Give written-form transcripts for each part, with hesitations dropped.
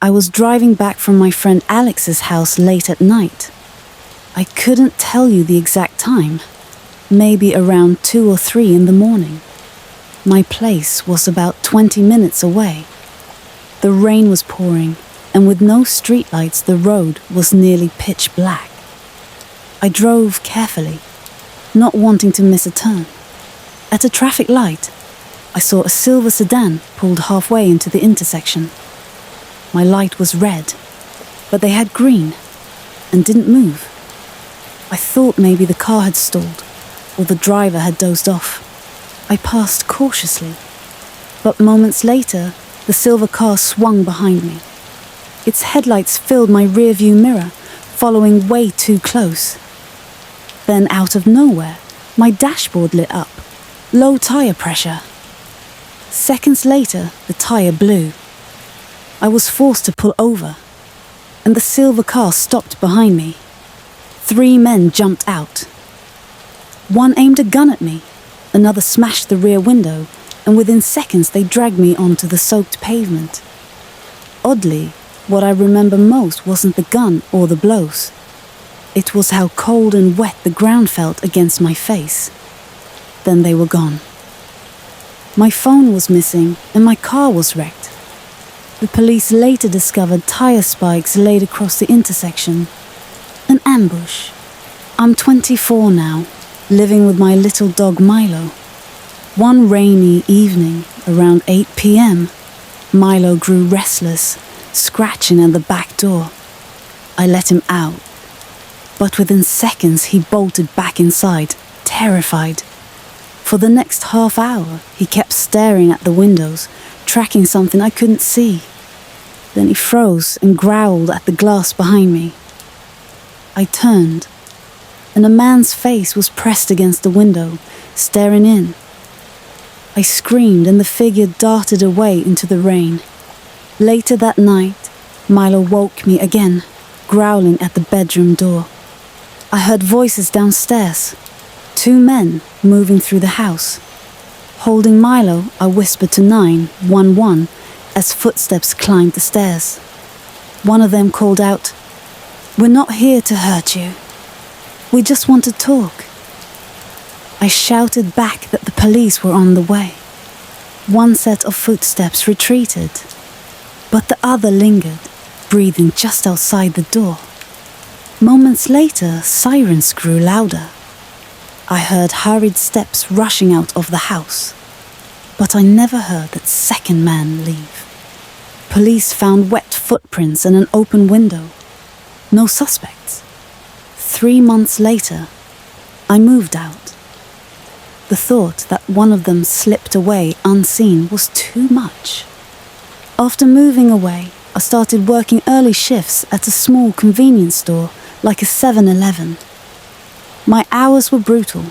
I was driving back from my friend Alex's house late at night. I couldn't tell you the exact time, maybe around 2 or 3 in the morning. My place was about 20 minutes away. The rain was pouring, and with no streetlights, the road was nearly pitch black. I drove carefully, not wanting to miss a turn. At a traffic light, I saw a silver sedan pulled halfway into the intersection. My light was red, but they had green and didn't move. I thought maybe the car had stalled or the driver had dozed off. I passed cautiously, but moments later, the silver car swung behind me. Its headlights filled my rearview mirror, following way too close. Then, out of nowhere, my dashboard lit up. Low tire pressure. Seconds later, the tire blew. I was forced to pull over, and the silver car stopped behind me. 3 men jumped out. One aimed a gun at me, another smashed the rear window, and within seconds they dragged me onto the soaked pavement. Oddly, what I remember most wasn't the gun or the blows. It was how cold and wet the ground felt against my face. Then they were gone. My phone was missing and my car was wrecked. The police later discovered tire spikes laid across the intersection. An ambush. I'm 24 now, living with my little dog Milo. One rainy evening, around 8 p.m., Milo grew restless, scratching at the back door. I let him out, but within seconds he bolted back inside, terrified. For the next half hour, he kept staring at the windows, tracking something I couldn't see. Then he froze and growled at the glass behind me. I turned, and a man's face was pressed against the window, staring in. I screamed and the figure darted away into the rain. Later that night, Milo woke me again, growling at the bedroom door. I heard voices downstairs, 2 men moving through the house. Holding Milo, I whispered to 911 as footsteps climbed the stairs. One of them called out, "We're not here to hurt you. We just want to talk." I shouted back that the police were on the way. One set of footsteps retreated, but the other lingered, breathing just outside the door. Moments later, sirens grew louder. I heard hurried steps rushing out of the house, but I never heard that second man leave. Police found wet footprints and an open window. No suspects. 3 months later, I moved out. The thought that one of them slipped away unseen was too much. After moving away, I started working early shifts at a small convenience store like a 7-Eleven. My hours were brutal,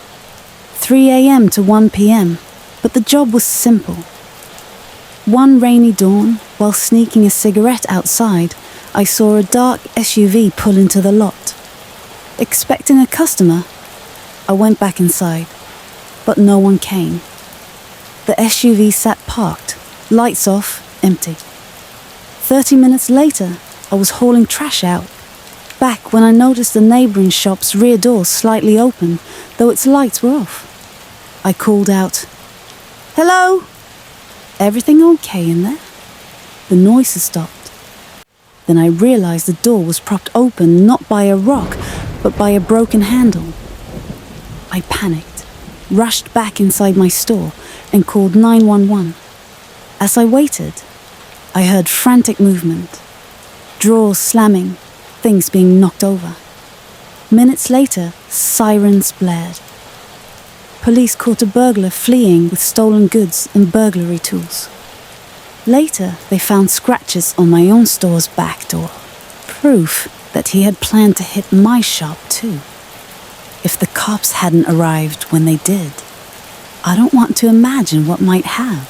3 a.m. to 1 p.m., but the job was simple. One rainy dawn, while sneaking a cigarette outside, I saw a dark SUV pull into the lot. Expecting a customer, I went back inside, but no one came. The SUV sat parked, lights off, empty. 30 minutes later, I was hauling trash out, back when I noticed the neighbouring shop's rear door slightly open, though its lights were off. I called out, "Hello? Everything okay in there?" The noises stopped. Then I realised the door was propped open not by a rock, but by a broken handle. I panicked, rushed back inside my store, and called 911. As I waited, I heard frantic movement, drawers slamming, things being knocked over. Minutes later, sirens blared. Police caught a burglar fleeing with stolen goods and burglary tools. Later, they found scratches on my own store's back door, proof that he had planned to hit my shop too. If the cops hadn't arrived when they did, I don't want to imagine what might have.